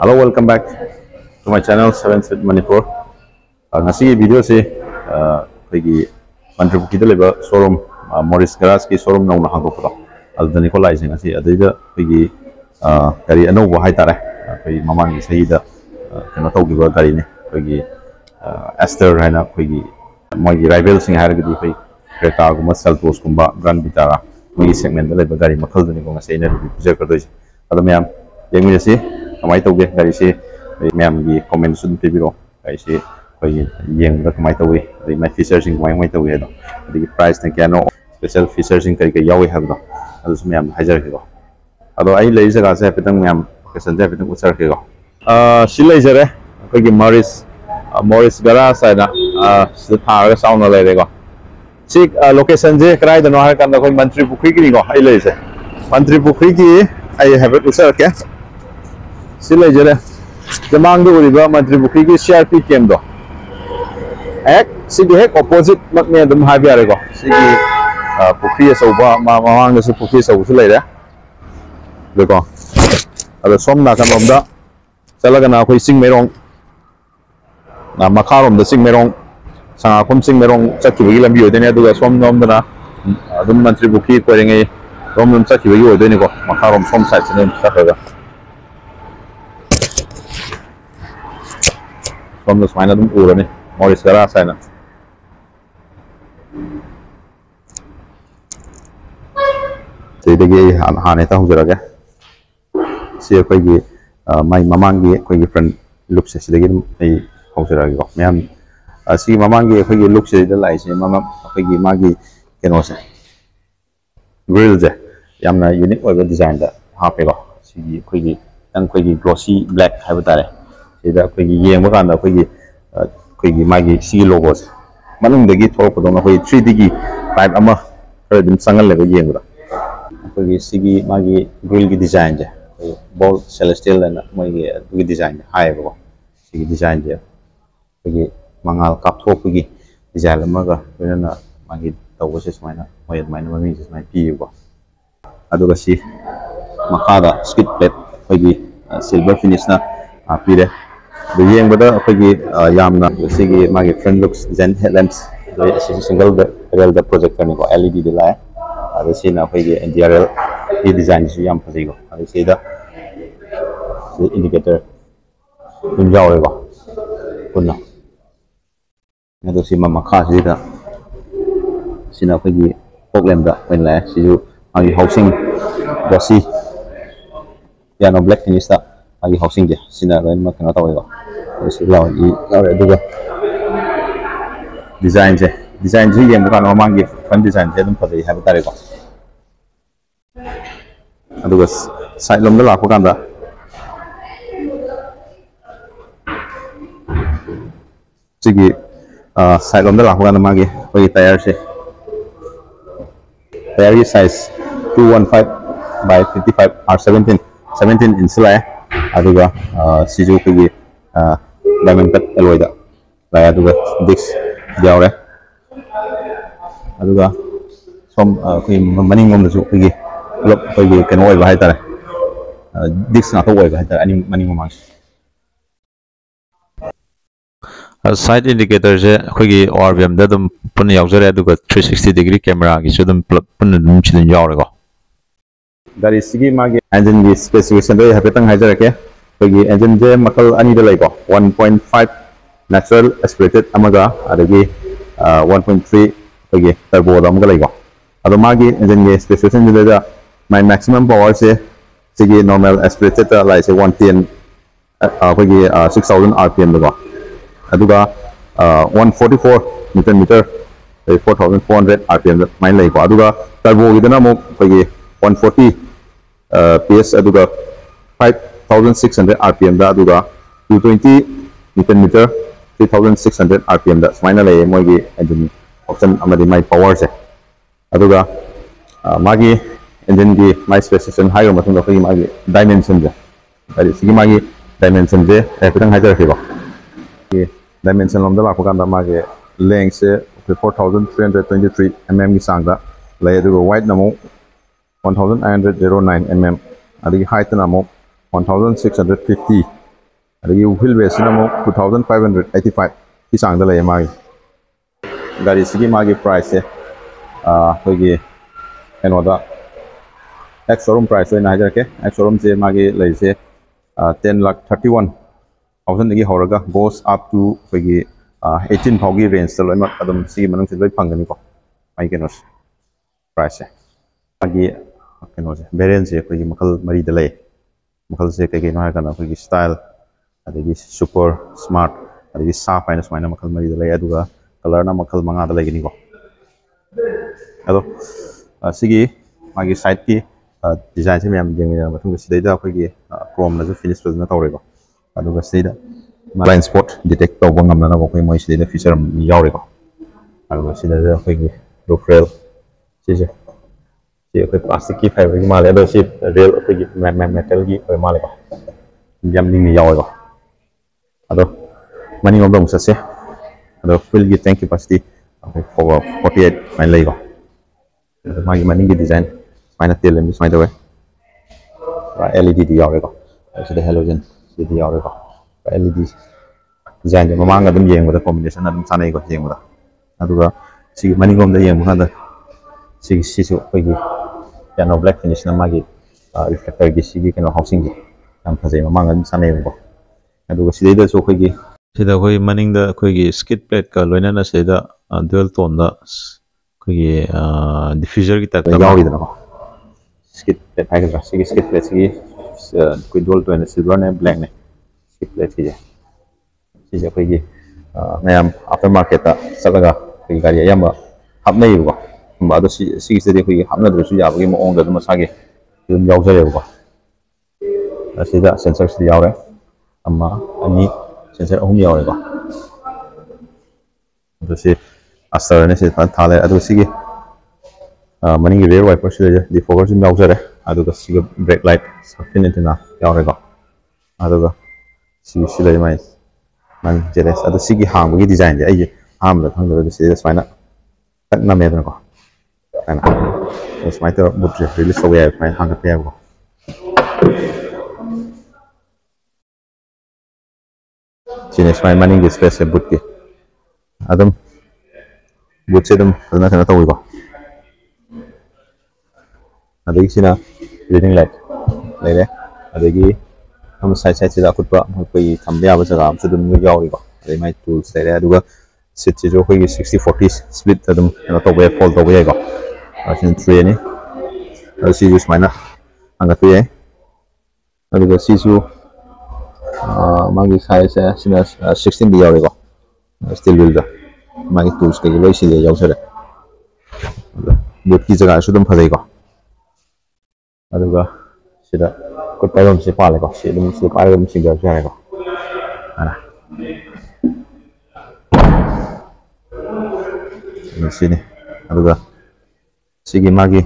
Hello, welcome back to my channel 7 Street Manipur. Ngasi video si pagi Pamnaribase kita leba showroom Morris Garage ki showroom na hang ko alda ni ko lai sing ngasi adida pagi gari ano bo hai tare pagi mamang sei da kena tau gi gari ni pagi Astor haina pagi moi rival sing har gi pagi Creta guma Seltos gumba Grand Vitara moi segment da leba gari makhal ni ko ngasi na review kar doi adam yam yeng mi si kamai tauge gari si ma'am की comment सुन पे बिरो ऐसे कोई Young रख might हुए दी मैं फीचर्सिंग might हुए है तो दी प्राइस ने क्या नो स्पेशल फीचर्सिंग करके यावे है तो अदुस मैम हाजर के अदो आई ले जगह से पितंग मैम क्वेश्चन से पितंग उत्तर के सिले जरे कोई की मॉरिस गराज है ना सिथा का साउंड ले रेगो सिक लोकेशन जे कराई दनो हर कंदा कोई मंत्रीपुखरी की नो आई ले से मंत्रीपुखरी की आई हैव इट उत्तर के सिले जरे जमांग दो मंत्रीपुखरी की CRP कैम दो एक सिगी है ऑपोजिट मत में दम हाई बियारे को सिगी पुखरी असौबा मांग से पुखरी असौ से ले रहा देखो अगर सोम ना का नोमदा चला ना कोई सिंग मेरोंग ना मखारोम द सिंग मेरोंग सांगाकुम सिंग मेरोंग चक्की बगी लंबी होते ने दुगा सोम नोमदा ना दम मंत्रीपुखरी कोरेंगे रोम नम चक्की बगी होते ने को मखारोम सोम साइड से ने चक्का from the spine of the Urani, Morris Garage. The Haneta Huzaraga. See a quaggy, my Mamangi, quaggy friend looks as again a Huzarago. Ma'am, I see Mamangi, a quaggy looks at the lights, Mamma, quaggy Maggie can also grills. Yamna unique over design that half ago. See quaggy and quaggy glossy black habitat. इधर कोई ये मकान दा कोई मागी सी logos मनुंग दगी थोक पदों कोई 3D की पाइप अमा कर दिन संगल लेको ये मुरा कोई सिगी मागी ग्रिल की डिजाइन जे बॉल सेलेस्टियल ना मागी दुगी डिजाइन हाई बको सिगी डिजाइन जे कोई मंगाल काप थोक कोई डिजाइन लमगा कोई ना मागी तवो से समाइना माइना ममी से समाइ पी बको अदुगा सी मकादा स्किट प्लेट कोई सिल्वर फिनिश ना पीरे the young brother of Yamna, Sigi, my friend looks Zen headlamps, the single the project LED light, the scene of NDRL, he designs Yam Pasigo. I say the indicator in Yaorego. Kuna. I see Mamma Casita Sinapagi, Oakland, when last you are housing Bossy Piano Black Minister. Agi housing je sina lain mak kena tahu ya si lawan juga design je yang bukan omang gitu kan design je tempat di habitat itu aduh guys side lom dah lakukan dah segi side lom dah lakukan lagi bagi tayar sih tayar size 215 by 55 R17 inch lah ya aduga siju pigi diamond cut alloy da la aduga disc yaure aduga som kui maning ngom su pigi lop pigi keno oi bahai tare disc na to oi bahai tare ani maning ngom side indicator je khogi ORVM da dum pun yaujare aduga 360 degree camera gi chu dum pun dum chidin yaure go dari sigi magi engine di specification do hapetang hajar ke pagi engine je makal ani da laigo 1.5 natural aspirated amaga adagi 1.3 pagi turbo da amaga laigo ado magi engine ge specification je da my maximum power se sigi normal aspirated lai se 110 pagi 6000 rpm da aduga 144 newton meter 4400 rpm da mai laigo aduga turbo gidana mo pagi 140 PS aduga 5600 rpm da aduga 220 newton meter 3600 rpm da smaina lay moigi engine option amadi my power se aduga magi engine gi my specification higher matung da magi dimension je ari sigi magi dimension je epitang hajar ke dimension lom da la ko da magi length se 4323 mm gi sang da lay aduga wide namo 1909 mm. Adi height namo 1650 ꯑꯗꯒꯤ will ꯕꯦꯁꯁꯤꯅ ꯑꯃꯨꯛ 2585 ꯒꯤ ꯆꯥꯡꯗ ꯂꯩꯌꯦ ꯃꯥꯒꯤ ꯒꯥꯔꯤꯁꯤꯒꯤ ꯃꯥꯒꯤ ꯄ꯭ꯔꯥꯏꯁꯁꯦ ꯑꯩꯈꯣꯏꯒꯤ ꯀꯩꯅꯣꯗ ꯑꯦꯛꯁ ꯁꯣꯔꯨꯝ ꯄ꯭ꯔꯥꯏꯁ ꯑꯣꯏꯅ ꯍꯥꯏꯖꯔꯛꯀꯦ ꯑꯦꯛꯁ ꯁꯣꯔꯨꯝꯁꯦ ꯃꯥꯒꯤ ꯂꯩꯔꯤꯁꯦ 10,31,000 ꯍꯧꯔꯒ goes up to ꯑꯩꯈꯣꯏꯒꯤ 18 ꯐꯥꯎꯒꯤ ꯔꯦꯟꯖꯇ ꯂꯣꯏꯅꯃꯛ ꯑꯗꯨꯝ ꯁꯤꯒꯤ ꯃꯅꯨꯡꯁꯤꯗ ꯂꯣꯏ ꯐꯪꯒꯅꯤꯀꯣ ꯃꯥꯒꯤ ꯀꯩꯅꯣꯁꯦ ꯄ꯭ꯔꯥꯏꯁꯁꯦ ꯃꯥꯒꯤ ꯀꯩꯅꯣꯁꯦ ꯚꯦꯔꯤꯌꯟꯁꯦ ꯑꯩꯈꯣꯏꯒꯤ ꯃꯈꯜ ꯃꯔꯤꯗ ꯂꯩ ꯃꯈꯜꯁꯦ ꯀꯩꯀꯩꯅꯣ ꯍꯥꯏꯔꯀꯥꯟꯗ ꯑꯩꯈꯣꯏꯒꯤ ꯁ꯭ꯇꯥꯏꯜ ꯑꯗꯒꯤ ꯁꯨꯄꯔ ꯁ꯭ꯃꯥꯔꯠ ꯑꯗꯒꯤ ꯁꯥꯐ ꯍꯥꯏꯅ ꯁꯨꯃꯥꯏꯅ ꯃꯈꯜ ꯃꯔꯤꯗ ꯂꯩ ꯑꯗꯨꯒ ꯀꯂꯔꯅ ꯃꯈꯜ 5ꯗ ꯂꯩꯒꯅꯤꯀꯣ ꯑꯗꯣ ꯁꯤꯒꯤ ꯃꯥꯒꯤ ꯁꯥꯏꯠꯀꯤ ꯗꯤꯖꯥꯏꯟꯁꯦ ꯃꯌꯥꯝ ꯌꯦꯡꯃꯤꯟꯅꯔꯕ ꯃꯇꯨꯡꯗ ꯁꯤꯗꯩꯗ ꯑꯩꯈꯣꯏꯒꯤ ꯀ꯭ꯔꯣꯝꯅꯁꯨ ꯐꯤꯅꯤꯁ ꯐꯖꯅ ꯇꯧꯔꯦꯀꯣ ꯑꯗꯨꯒ ꯁꯤꯗꯩꯗ ꯕ꯭ꯂꯥꯏꯟ ꯁ꯭ꯄꯣꯠ ꯗꯤꯇꯦꯛ ꯇꯧꯕ ꯉꯝꯅꯅꯕ ꯑꯩꯈꯣꯏ ꯃꯣꯏ ꯁꯤꯗꯩꯗ ꯐꯤꯆꯔ ꯑꯃ ꯌꯥꯎꯔꯦꯀꯣ ꯑꯗꯨꯒ ꯁꯤꯗꯩꯗ ꯑꯩꯈꯣꯏꯒꯤ ꯔꯨꯐ ꯔꯦꯜ ꯁꯤꯁꯦ ꯁꯤ ꯑꯩꯈꯣꯏ ꯄ꯭ꯂꯥꯁꯇꯤꯛꯀꯤ ꯐꯥꯏꯕꯔꯒꯤ ꯃꯥꯜꯂꯦ ꯑꯗꯣ ꯁꯤ ꯔꯦꯜ ꯑꯩꯈꯣꯏꯒꯤ ꯃꯦꯇꯜꯒꯤ ꯑꯣꯏ ꯃꯥꯜꯂꯦꯀꯣ ꯌꯥꯝ ꯂꯤꯡꯅ ꯌꯥꯎꯋꯦꯀꯣ ꯑꯗꯣ ꯃꯅꯤꯡꯂꯣꯝꯗ ꯑꯃꯨꯛ ꯆꯠꯁꯦ ꯑꯗꯣ ꯐꯨꯏꯜꯒꯤ ꯇꯦꯡ ꯀꯦꯄꯥꯁꯤꯇꯤ ꯑꯩꯈꯣꯏ 48 ꯁꯨꯃꯥꯏꯅ ꯂꯩꯀꯣ ꯑꯗꯣ ꯃꯥꯒꯤ ꯃꯅꯤꯡꯒꯤ ꯗꯤꯖꯥꯏꯟ ꯁꯨꯃꯥꯏꯅ ꯇꯦꯜꯂꯝꯃꯤ ꯁꯨꯃꯥꯏꯅ ꯇꯧꯋꯦ LED ꯌꯥꯎꯔꯦꯀꯣ ꯁꯤꯗ ꯍꯦꯂꯣꯖꯦꯟ ꯁꯤꯗꯤ ꯌꯥꯎꯔꯦꯀꯣ LED ꯗꯤꯖꯥꯏꯟꯁꯦ ꯃꯃꯥꯡꯗ ꯑꯗꯨꯝ ꯌꯦꯡꯕꯗ ꯀꯣꯝꯕꯤꯅꯦꯁꯟ ꯑꯗꯨꯝ ꯆꯥꯅꯩꯀꯣ ꯌꯦꯡꯕꯗ ꯑꯗꯨꯒ ꯁꯤꯒꯤ ꯃꯅꯤꯡꯂꯣꯝꯗ ꯌꯦꯡꯕ ꯀꯥꯟꯗ ꯁꯤꯁꯨ ꯑꯩꯈꯣꯏꯒꯤ ꯄꯤꯌꯥꯅꯣ ꯕ꯭ꯂꯦꯛ ꯐꯤꯅꯤꯁꯅ ꯃꯥꯒꯤ ꯔꯤꯐ꯭ꯂꯦꯛꯇꯔꯒꯤ ꯁꯤꯒꯤ ꯀꯩꯅꯣ ꯍꯥꯎꯁꯤꯡꯁꯦ ꯌꯥꯝ ꯐꯖꯩ ꯃꯃꯥꯡꯗ ꯑꯗꯨꯝ ꯆꯥꯅꯩꯌꯦꯕꯀꯣ ꯑꯗꯨꯒ ꯁꯤꯗꯩꯗꯁꯨ ꯑꯩꯈꯣꯏꯒꯤ ꯁꯤꯗ ꯑꯩꯈꯣꯏ ꯃꯅꯤꯡꯗ ꯑꯩꯈꯣꯏꯒꯤ ꯁ꯭ꯀꯤꯠ ꯄ꯭ꯂꯦꯠꯀ ꯂꯣꯏꯅꯅ ꯁꯤꯗꯩꯗ ꯗꯨꯋꯦꯜ ꯇꯣꯟꯗ ꯑꯩꯈꯣꯏꯒꯤ ꯗꯤꯐ꯭ꯌꯨꯖꯔꯒꯤ ꯇꯥꯏꯞꯇ ꯌꯥꯎꯔꯤꯗꯅꯀꯣ ꯁ꯭ꯀꯤꯠ ꯄ꯭ꯂꯦꯠ ꯍꯥꯏꯒꯗ꯭ꯔꯥ ꯁꯤꯒꯤ ꯁ꯭ꯀꯤꯠ ꯄ꯭ꯂꯦꯠꯁꯤꯒꯤ ꯑꯩꯈꯣꯏ ꯗꯨꯋꯦꯜ ꯇꯣꯟꯅ ꯁꯤꯜꯚꯔꯅꯦ ꯕ꯭ꯂꯦꯛꯅꯦ ꯁ꯭ꯀꯤꯠ ꯄ꯭ꯂꯦꯠꯁꯤꯁꯦ ꯁꯤꯁꯦ ꯑꯩꯈꯣꯏꯒꯤ ꯃꯌꯥꯝ ꯑꯥꯐꯇꯔ ꯃꯥꯔꯀꯦꯠꯇ ꯆꯠꯂꯒ ꯑꯩꯈꯣꯏꯒꯤ ꯒꯥꯔꯤ ꯑꯌꯥꯝꯕ ꯍꯥꯞꯅꯩꯌꯦꯕꯀꯣ ꯑꯗꯣ ꯁꯤꯒꯤꯁꯤꯗꯤ ꯑꯩꯈꯣꯏꯒꯤ ꯍꯥꯞꯅꯗ꯭ꯔꯁꯨ ꯌꯥꯕꯒꯤ ꯃꯑꯣꯡꯗ ꯑꯗꯨꯝ ꯃꯁꯥꯒꯤ ꯑꯗꯨꯝ ꯌꯥꯎꯖꯔꯦꯕꯀꯣ ꯑꯁꯤꯗ ꯁꯦꯟꯁꯔꯁꯤꯗꯤ ꯌꯥꯎꯔꯦ 1 2 ꯁꯦꯟꯁꯔ 3 ꯌꯥꯎꯔꯦꯀꯣ ꯑꯗꯣ ꯁꯤ ꯑꯁꯇꯔꯅꯦ ꯁꯤ ꯐꯖꯅ ꯊꯥꯜꯂꯦ ꯑꯗꯨꯒ ꯁꯤꯒꯤ ꯃꯅꯤꯡꯒꯤ ꯔꯦꯌꯔ ꯋꯥꯏꯄꯔꯁꯤꯗ ꯗꯤꯐꯣꯒꯔꯁꯨ ꯌꯥꯎꯖꯔꯦ ꯑꯗꯨꯒ ꯁꯤꯒ ꯕ꯭ꯔꯦꯛ ꯂꯥꯏꯠ ꯐꯤꯟ ꯑꯦꯟꯇꯤꯅꯥ ꯌꯥꯎꯔꯦꯀꯣ ꯑꯗꯨꯒ ꯁꯤꯗ ꯃꯥꯏ ꯖꯦꯔꯦꯁ ꯑꯗꯣ ꯁꯤꯒꯤ ꯍꯥꯡꯕꯒꯤ ꯗꯤꯖꯥꯏꯟꯁꯦ ꯑꯩꯁꯦ ꯑꯍꯥꯟꯕꯗ ꯈꯪꯗꯕꯗ ꯁꯤꯗ ꯁꯨꯃꯥꯏꯅ ꯇꯛ ꯅꯝꯃꯦꯗꯅꯀꯣ ꯁꯨꯃꯥꯏꯅ ꯇꯧꯔꯒ ꯕꯨꯠꯁꯦ ꯔꯤꯂꯤꯁ ꯇꯧꯕ ꯌꯥꯏꯕ ꯁꯨꯃꯥꯏꯅ ꯍꯥꯡꯒꯠꯄ ꯌꯥꯏꯕꯀꯣ ꯁꯤꯅꯦ ꯁꯨꯃꯥꯏꯅ ꯃꯅꯤꯡꯒꯤ ꯁ꯭ꯄꯦꯁꯁꯦ ꯕꯨꯠꯀꯤ ꯑꯗꯨꯝ ꯕꯨꯠꯁꯦ ꯑꯗꯨꯝ ꯐꯖꯅ ꯀꯩꯅꯣ ꯇꯧꯋꯤꯀꯣ ꯑꯗꯒꯤ ꯁꯤꯅ ꯔꯤꯗꯤꯡ ꯂꯥꯏꯠ ꯂꯩꯔꯦ ꯑꯗꯒꯤ ꯁꯥꯏꯠꯁꯤꯗ ꯑꯀꯨꯠꯄ ꯑꯩꯈꯣꯏꯒꯤ ꯊꯝꯕ ꯌꯥꯕ ꯖꯒꯥ ꯑꯃꯁꯨ ꯑꯗꯨꯝ ꯌꯥꯎꯔꯤꯀꯣ ꯑꯗꯩ ꯃꯥꯏ ꯇꯨꯜꯁ ꯂꯩꯔꯦ ꯑꯗꯨꯒ ꯁꯤꯠꯁꯤꯁꯨ ꯑꯩꯈꯣꯏꯒꯤ 60/40 ꯁ꯭ꯄ꯭ꯂꯤꯠ ꯑꯗꯨꯝ ꯀꯩꯅꯣ ꯇꯧꯕ ꯌꯥꯏ ꯐꯣꯜ ꯇꯧꯕ ꯌꯥꯏꯀꯣ ꯁꯤꯅ ꯇ꯭ꯔꯦꯅꯤ ꯑꯗꯨ ꯁꯤꯁꯨ ꯁꯨꯃꯥꯏꯅ ꯍꯥꯡꯒꯠꯄ ꯌꯥꯏ ꯑꯗꯨꯒ ꯁꯤꯁꯨ ꯃꯥꯒꯤ ꯁꯥꯏꯖꯁꯦ ꯁꯤꯅ 16ꯗ ꯌꯥꯎꯔꯦꯀꯣ ꯁ꯭ꯇꯤꯜ ꯋꯤꯜꯗ ꯃꯥꯒꯤ ꯇꯨꯜꯁ ꯀꯩꯀꯩ ꯂꯣꯏ ꯁꯤꯗ ꯌꯥꯎꯖꯔꯦ ꯕꯨꯠꯀꯤ ꯖꯒꯥꯁꯨ ꯑꯗꯨꯝ ꯐꯖꯩꯀꯣ ꯑꯗꯨꯒ ꯁꯤꯗ ꯈꯨꯠ ꯄꯥꯏꯐꯝꯁꯦ ꯄꯥꯜꯂꯦꯀꯣ ꯁꯤ ꯑꯗꯨꯝ ꯁꯤꯗ ꯄꯥꯏꯔꯒ ꯑꯗꯨꯝ ꯆꯤꯡꯊꯔꯁꯨ ꯌꯥꯔꯦꯀꯣ ꯁꯤꯅꯤ ꯑꯗꯨꯒ ꯁꯤꯒꯤ ꯃꯥꯒꯤ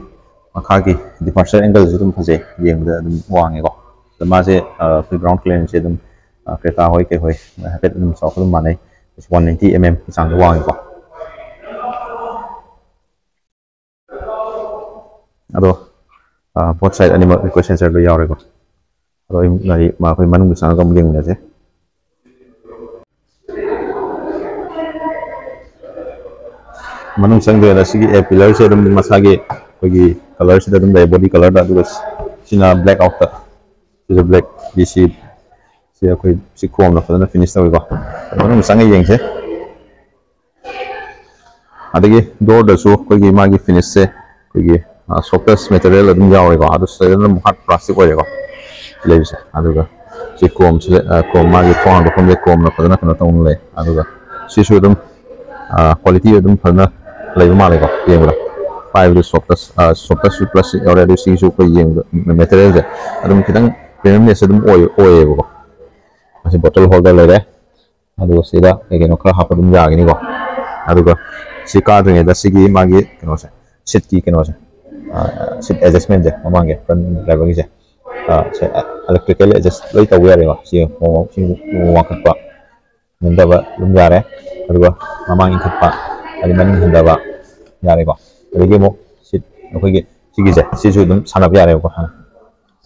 ꯃꯈꯥꯒꯤ ꯗꯤꯄꯥꯔꯆꯔ ꯑꯦꯡꯒꯜꯁꯨ ꯑꯗꯨꯝ ꯐꯖꯩ ꯌꯦꯡꯕꯗ ꯑꯗꯨꯝ ꯋꯥꯡꯉꯦꯀꯣ ꯑꯗ ꯃꯥꯁꯦ ꯑꯩꯈꯣꯏ ꯒ꯭ꯔꯥꯎꯟ ꯀ꯭ꯂꯤꯌꯔꯦꯟꯁꯁꯦ ꯑꯗꯨꯝ ꯀ꯭ꯔꯦꯇꯥ ꯍꯣꯏ ꯀꯩ ꯍꯣꯏ ꯍꯥꯏꯐꯦꯠ ꯑꯗꯨꯝ ꯆꯥꯎꯔꯥꯛꯄ ꯑꯗꯨꯝ ꯃꯥꯟꯅꯩ 190 mm ꯒꯤ ꯆꯥꯡꯗ ꯋꯥꯡꯉꯦꯀꯣ ꯑꯗꯣ ꯕꯣꯠ ꯁꯥꯏꯠ ꯑꯅꯤꯃꯛ ꯔꯤꯀꯣꯏꯜ ꯁꯦꯟꯁꯔ ꯂꯣꯏ ꯌꯥꯎꯔꯦꯀꯣ ꯑꯗꯣ ꯒꯥꯔꯤ ꯑꯩꯈꯣꯏ ꯃꯅꯨꯡꯗ ꯆꯪꯉꯒ ꯑꯃꯨꯛ ꯌꯦꯡꯃꯤꯟꯅꯁꯦ ꯃꯅꯨꯡ ꯆꯪꯗ꯭ꯔꯦꯗ ꯁꯤꯒꯤ ꯑꯦ ꯄꯤꯂꯔꯁꯦ ꯑꯗꯨꯝ ꯃꯁꯥꯒꯤ ꯑꯩꯈꯣꯏꯒꯤ ꯀꯂꯔꯁꯤꯗ ꯑꯗꯨꯝ ꯂꯩ ꯕꯣꯗꯤ ꯀꯂꯔꯗ ꯑꯗꯨꯒ ꯁꯤꯅ ꯕ꯭ꯂꯦꯛ ꯑꯥꯎꯠꯇ ꯁꯤꯁꯨ ꯕ꯭ꯂꯦꯛ ꯁꯤ ꯑꯩꯈꯣꯏ ꯁꯤ ꯀ꯭ꯔꯣꯝꯅ ꯐꯖꯅ ꯐꯤꯅꯤꯁ ꯇꯧꯋꯤꯀꯣ ꯃꯅꯨꯡ ꯆꯪꯉ ꯌꯦꯡꯁꯦ ꯑꯗꯒꯤ ꯗꯣꯔꯗꯁꯨ ꯑꯩꯈꯣꯏꯒꯤ ꯃꯥꯒꯤ ꯐꯤꯅꯤꯁꯁꯦ ꯑꯩꯈꯣꯏꯒꯤ ꯁꯣꯐꯇꯦꯁ ꯃꯦꯇꯔꯤꯌꯦꯜ ꯑꯗꯨꯝ ꯌꯥꯎꯔꯦꯀꯣ ꯑꯗꯨ ꯁꯤꯗ ꯑꯗꯨꯝ ꯍꯥꯔꯗ ꯄ꯭ꯂꯥꯁꯇꯤꯛ ꯑꯣꯏꯔꯦꯀꯣ ꯂꯩꯕꯁꯦ ꯑꯗꯨꯒ ꯁꯤ ꯀ꯭ꯔꯣꯝꯁꯤꯗ ꯀ꯭ꯔꯣꯝ ꯃꯥꯒꯤ ꯊꯣꯡ ꯍꯥꯡꯗꯣꯛꯐꯝꯁꯦ ꯀ꯭ꯔꯣꯝꯅ ꯐꯖꯅ ꯀꯩꯅꯣ ꯇꯧꯅ ꯂꯩ ꯑꯗꯨꯒ ꯁꯤꯁꯨ ꯑꯗꯨꯝ ꯀ꯭ꯋꯥꯂꯤꯇꯤ ꯑꯗꯨꯝ ꯐꯖꯅ ꯂꯩꯕ ꯃꯥꯜꯂꯦꯀꯣ ꯌꯦꯡꯕꯗ ꯄꯥꯏꯕꯗ ꯁꯣꯐꯇꯁꯨ ꯄ꯭ꯂꯁ ꯌꯥꯎꯔꯦ ꯑꯗꯨ ꯁꯤꯒꯤꯁꯨ ꯑꯩꯈꯣই ꯌꯦꯡꯕꯗ ꯃꯦꯇꯔꯤꯌꯦꯜꯁꯦ ꯑꯗꯨꯝ ꯈꯤꯇꯪ ꯄ꯭ꯔꯤꯃꯤꯌꯝꯅꯦꯁ ꯑꯗꯨꯝ ꯑꯣꯏꯌꯦꯕꯀꯣ ꯃꯁꯤ ꯕꯣꯇꯜ ꯍꯣꯜꯗꯔ ꯂꯩꯔꯦ ꯑꯗꯨꯒ ꯁꯤꯗ ꯀꯩꯅꯣ ꯈꯔ ꯍꯥꯞꯄ ꯑꯗꯨꯝ ꯌꯥꯒꯅꯤꯀꯣ ꯑꯗꯨꯒ ꯁꯤ ꯀꯥꯗ꯭ꯔꯤꯉꯩꯗ ꯁꯤꯒꯤ ꯃꯥꯒꯤ ꯀꯩꯅꯣꯁꯦ ꯁꯤꯠꯀꯤ ꯀꯩꯅꯣꯁꯦ ꯁꯤꯠ ꯑꯦꯗꯖꯁꯃꯦꯟꯁꯦ ꯃꯃꯥꯡꯒꯤ ꯐ꯭ꯔꯟ ꯗ꯭राꯏꯚꯔꯒꯤꯁꯦ ꯏꯂꯦꯛꯇ꯭ꯔꯤꯀꯦꯜ ꯑꯦꯗꯖꯁ ꯂꯣꯏ ꯇꯧꯕ ꯌꯥꯔꯦꯀꯣ ꯁꯤ ꯋꯥꯡꯈꯠꯄ ꯅꯦꯝꯊꯕ ꯑꯗꯨꯝ ꯌꯥꯔꯦ ꯑꯗꯨꯒ ꯃꯃꯥꯡ ꯏꯟꯈꯠꯄ ꯑꯗꯩ ꯃꯅꯤꯡ ꯍꯟꯊꯕ ꯌꯥꯔꯦꯀꯣ ꯑꯗꯒꯤ ꯑꯃꯨꯛ ꯁꯤꯠ ꯑꯩꯈꯣꯏꯒꯤ ꯁꯤꯒꯤꯁꯦ ꯁꯤꯁꯨ ꯑꯗꯨꯝ ꯁꯥꯟꯅꯕ ꯌꯥꯔꯦꯕꯀꯣ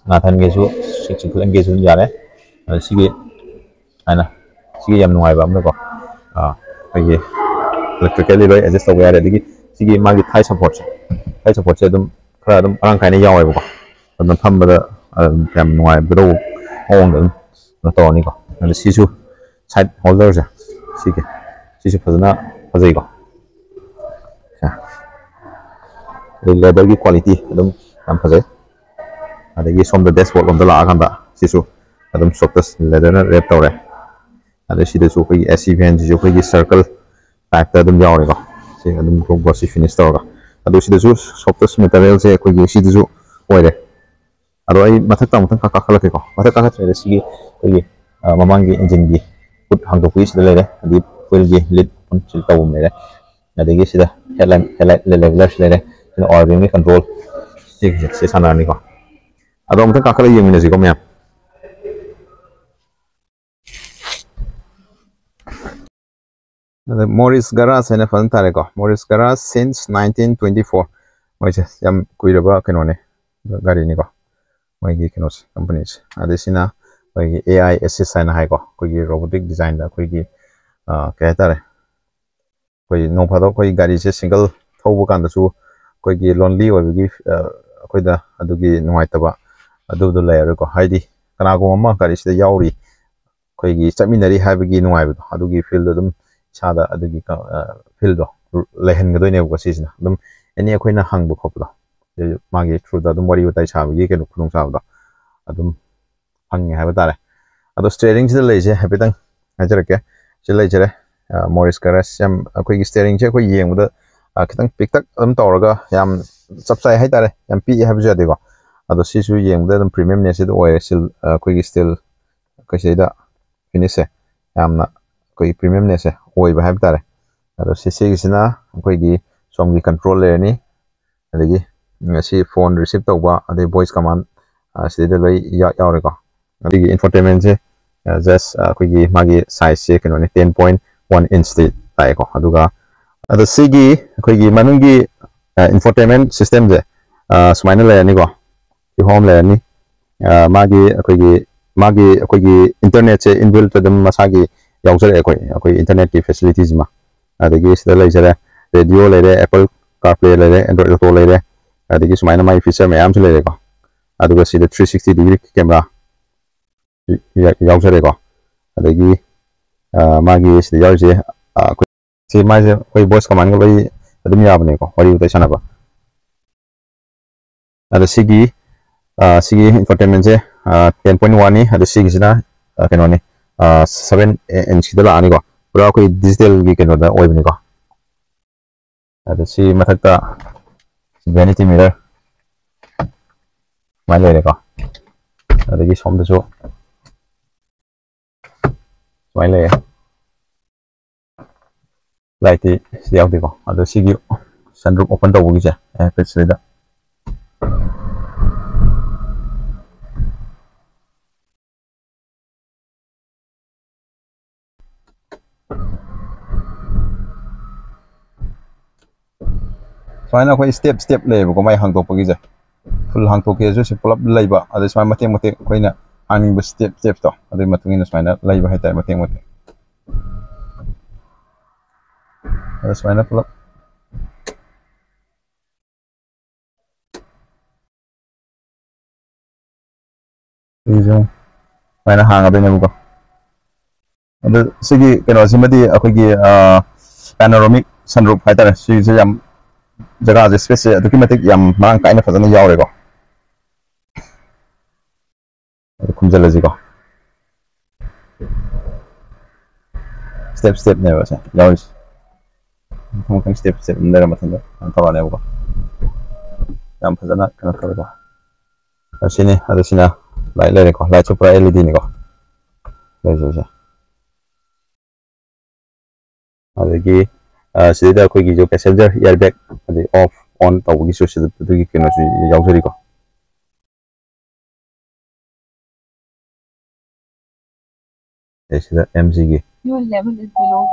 ꯅꯥꯊꯟꯒꯦꯁꯨ ꯁꯤꯠ ꯆꯤꯡꯈꯠꯍꯟꯒꯦꯁꯨ ꯑꯗꯨꯝ ꯌꯥꯔꯦ ꯑꯗ ꯁꯤꯒꯤ Ana sigi yam nuai ba amna ko ai electrically loi adjust tawba yare digi sigi magi thai support se dum khara dum arang kaina yaw ai ba ko dum thambada yam nuai bro ong dum na to ni ko and sisu side holder ja sigi sisu phazana phazai ko leather ki quality dum yam phazai adagi som the dashboard on the la kan da sisu adum softest leather na wrap tawre ada sida su ko AC fan ji ko circle type ta dum yaw ko se adum ko glossy finish tawga adu sida su softest material se ko sida su oire ado ai mathak ta mutan ka khala ke ko mathak ka tre sigi ko mamang gi engine gi put hang do pi sida lere adi fuel gi lid on sil tawum lere adagi sida headlight leveler lere sida oil control se sana ni ko ado mutan ka khala yeng ni ko me Morris Garage and Fan Tareko. Morris Garage since 1924. Which is Yam Kuidaba Canone Garinigo. Wagi Canos companies. Adesina Wagi AI assist and Hago. Quigi robotic design the Quigi Katare. Quigi no Pado Quigi Garis single Tobukan the Su Quigi lonely or give Quida Adugi Noitaba Adu the layer Heidi Kanago Makaris the Yauri Quigi Seminary Habigi Noib Adugi field them. Sada adugi field lehen gadoi ne ko sisna dum eni akoina hangbu khopda magi through da dum wari utai chabi ke khulung chaw adum hangi ha batare ado steering se leje habitang hajarake se leje Morris Garage yam akoi steering che ko yeng da kitang piktak dum tawraga yam chapsai hai tare yam pi ha bja de ko ado sisu yeng da dum premium ne se do oil sil akoi steel ko se da finish yamna koi premium ne se oi ba habtare ado cc gisina koi gi som gi controller ni adagi ngasi phone receive tawba ade voice command sida loi yaw re ko adigi infotainment se just koi gi magi size se keno ne 10.1 inch tai ko aduga ado sigi koi gi manungi infotainment system je sumaina le ni ko ki home le ni magi koi gi internet se inbuilt dum masagi yausare akoi internet ki facilities ma adagi sida laisare radio lere Apple CarPlay lere Android Auto lere adagi sumaina mai feature mayam lere ko aduga sida 360 degree camera yausare ko adagi magi sida yause akoi si mai je koi voice command ga bai adum yabne ko wari utai sana ba ada sigi infotainment je 10.1 ni ada sigi sina kenone 7 inch da la ani ko pura ko digital gi keno da oi bani ko ada si mathakta vanity mirror mai le ko ada gi som da so mai le light si yaw di ko ada si gi sunroof open da bugi ja page da Soalnya aku step le ko mai hang to pagi ja full hang to ke jo se pull up laiba ade smai mateng ko ina hanging bu step to ade matungin smai laiba hai tai mateng ade smai pull up ijo mana hang ade ne ko ade sigi keno simadi akogi panoramic sunroof hai tare si se yam jaga je space aduki matik yam mang kaina fazana yawre ko kumjala ji ko step ne ba se yawis mungkin step ndara matanda antara ne ko yam fazana kana kare ko asini ada sina light le ko light super LED ni ko leje adagi sida ko gi jo passenger airbag adi off on tawgi so sida dugi keno si yawsari ko sida MG gi your level is below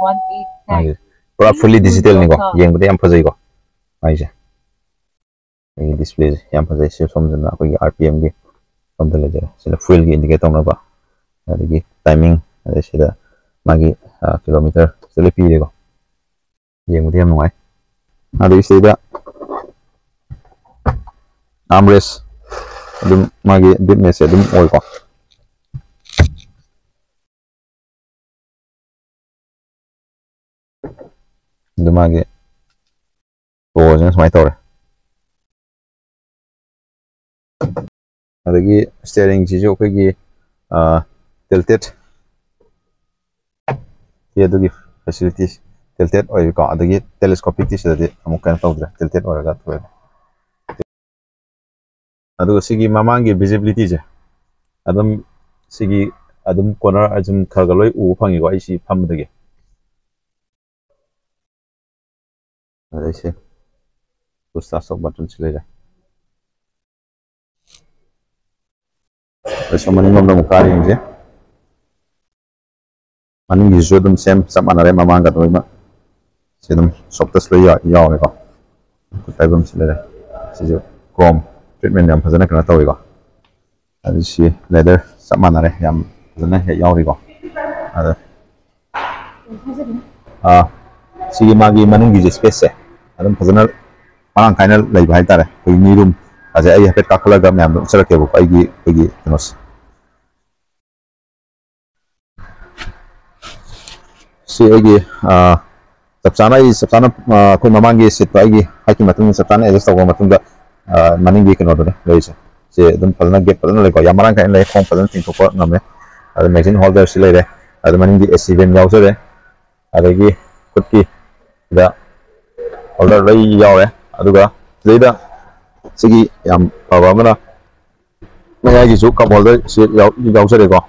189 pura fully digital ni ko yeng bude am phajai ko aise ai display yam phajai se somjana ko gi RPM gi somda leje sida fuel gi indicate tawna ba adagi timing sida magi kilometer sele pi ko yengudi yam nungai adu sida armrest dum magi bitness dum oi ko dum magi to jeng smai tore adagi steering jijo ko gi tilted yedugi facilities tilted oi ko adagi telescopic ti sida amuk kan tawdra tilted oi ga to aduga sigi mamangi visibility je adum sigi adum corner ajum khagaloi u phangi ko isi phamdagi adise push stop button chile so mani ngom dong kari je mani gi jodum sem samanare mamanga doima sedum soptas lo ya ko taibam chile sijo chrome treatment yam phajana kana tawi ko adisi leather samanare yam phajana he yauri ko ada sigi magi manungi je space se adum phajana parang kaina lai bai tare koi ni room aja ai hapet kakhala ga myam chara ke bu ai gi kinos si ai gi sabchana koi mamangi sit ai gi haki matung sabchana adjust taw matung da maningi kino do le se dum phajana gap phajana le ko yamarang kaina le khong phajana ting thok ngame ada magazine holder si le ada maningi AC vent yaw se adagi kutki da holder lai yawe aduga leida sigi yam paba mana maya gi su cup holder si yaw se ko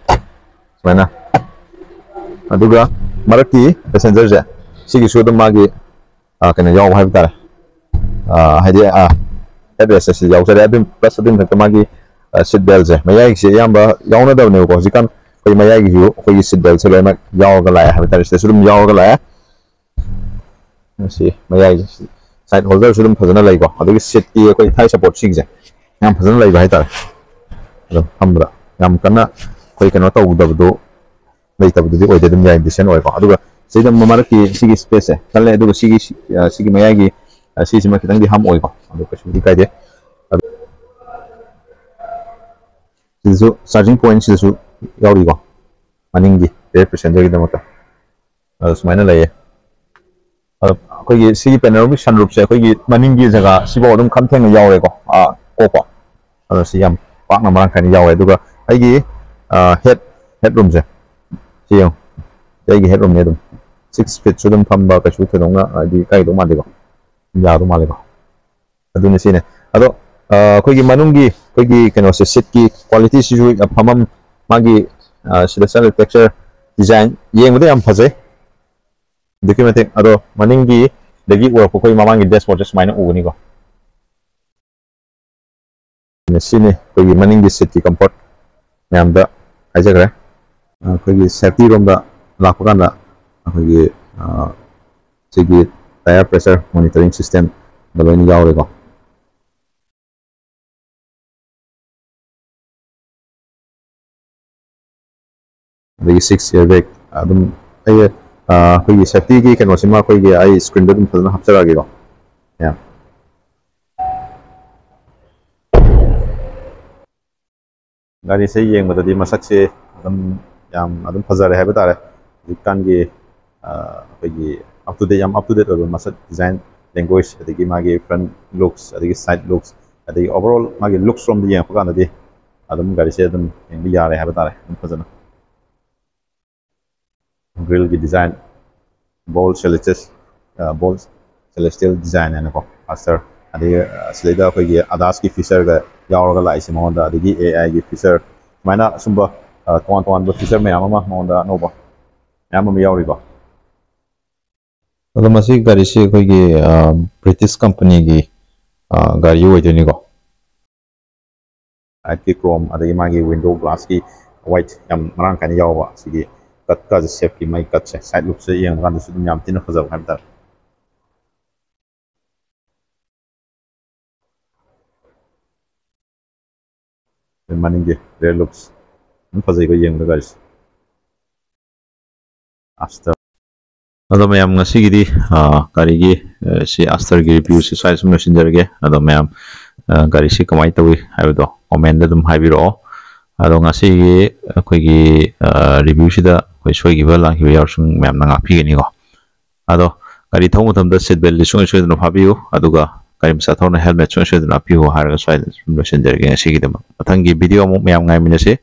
mana aduga maraki passenger je sigi su dum magi kana yaw hai tare haidi address si yaw se abim plus abim ta magi seat belt je maya gi si yamba yawna da ne ko jikan koi maya gi ju koi seat belt se le ma yaw ga la hai tare se sudum yaw ga la si maya gi side holder sudum phajana lai ko adugi seat ki koi thai support sing je yam phajana lai ba hai tare adum hamra yam kana koi kana taw dabdu lai tabdu di oi dedum yai disen oi ko aduga seidam mamara ki sigi space kale aduga sigi maya gi sigi ma kitang di ham oi ko aduga sigi kai de sisu charging point sisu yauri ko maningi rear passenger gi damata sumaina lai ꯑꯩꯈꯣꯏꯒꯤ ꯁꯤꯒꯤ ꯄꯦꯅꯣꯔꯥꯃꯤꯛ ꯁꯟꯔꯨꯞꯁꯦ ꯑꯩꯈꯣꯏꯒꯤ ꯃꯅꯤꯡꯒꯤ ꯖꯒꯥ ꯁꯤꯐꯥꯎ ꯑꯗꯨꯝ ꯈꯝ ꯊꯦꯡꯅ ꯌꯥꯎꯔꯦꯀꯣ ꯀꯣꯛꯄ ꯑꯗꯣ ꯁꯤ ꯌꯥꯝ ꯄꯥꯛꯅ ꯃꯔꯥꯡ ꯀꯥꯏꯅ ꯌꯥꯎꯋꯦ ꯑꯗꯨꯒ ꯑꯩꯒꯤ ꯍꯦꯗꯔꯨꯝꯁꯦ ꯁꯤ ꯌꯦꯡꯉꯨ ꯑꯩꯒꯤ ꯍꯦꯗꯔꯨꯝꯅꯦ ꯑꯗꯨꯝ 6 feet ꯑꯗꯨꯝ ꯐꯝꯕ ꯀꯩꯁꯨ ꯊꯣꯏꯗꯣꯛꯅ ꯍꯥꯏꯗꯤ ꯀꯥꯏꯗꯧ ꯃꯥꯟꯗꯦꯀꯣ ꯌꯥꯗꯧ ꯃꯥꯜꯂꯦꯀꯣ ꯑꯗꯨꯅ ꯁꯤꯅꯦ ꯑꯗꯣ ꯑꯩꯈꯣꯏꯒꯤ ꯃꯅꯨꯡꯒꯤ ꯑꯩꯈꯣꯏꯒꯤ ꯀꯩꯅꯣꯁꯦ ꯁꯤꯠꯀꯤ ꯀ꯭ꯋꯥꯂꯤꯇꯤꯁꯤꯁꯨ ꯐꯝꯐꯝ ꯃꯥꯒꯤ ꯁꯤꯗ ꯆꯠꯂꯤꯕ ꯇꯦꯛꯆꯔ ꯗꯤꯖꯥꯏꯟ ꯌꯦꯡꯕꯗ ꯌꯥꯝ ꯐꯖꯩ ꯑꯗꯨꯛꯀꯤ ꯃꯇꯤꯛ ꯑꯗꯣ ꯃꯅꯤꯡꯒꯤ dagi urak ko mamang dashboard just main ugni ko sini ko maning gi seat ki comfort yam da ajagre ko gi safety room da lakpakanda ko gi sigi tire pressure monitoring system da lo ni yawre ko dagi 6 year back adum ay ko gi safety ki kano sima ko gi ai screen da dum phana hapchara gi ko ya gari se yeng madadi masak se adum yam adum phajare haiba tare dikan gi up to date masak design language adigi magi front looks adigi side looks adigi overall magi looks from the yang pakana di adum gari se adum yeng bi yare haiba tare phajana grill gi design bold celestial design and ko Astor adigi slida ko gi adas ki feature ga yauraga lai se monda adigi AI gi feature mana sumba ton ba feature me ama monda no ba yam ma yauri ko ado masi gari se ko gi British company gi gari oi de ni ko aki chrome adigi magi window glass ki white yam marang kan yawa sigi cut ka shape ki mai cut side look se yang kan su yam tin khazab hamda maning ge rear looks phajai ko yang da guys Astor. Ado mayam ngasi gidi kari gi si Astor gi review si sai sum losinjarage. Ado mayam kari si kamai tawi haido comment dum haibiro. Ado ngasi gi koi gi review si da koi soikhiba lankhiba yaorasu mayam na ngakpigani ko. Ado kari thong mutam da seat belt li sungai sungai dum habiyo. Aduga kari masa thong na helmet sungai sungai dum habiyo haraga sai sum losinjarage ngasi gi dum. Mathangi video mo mayam ngai minase.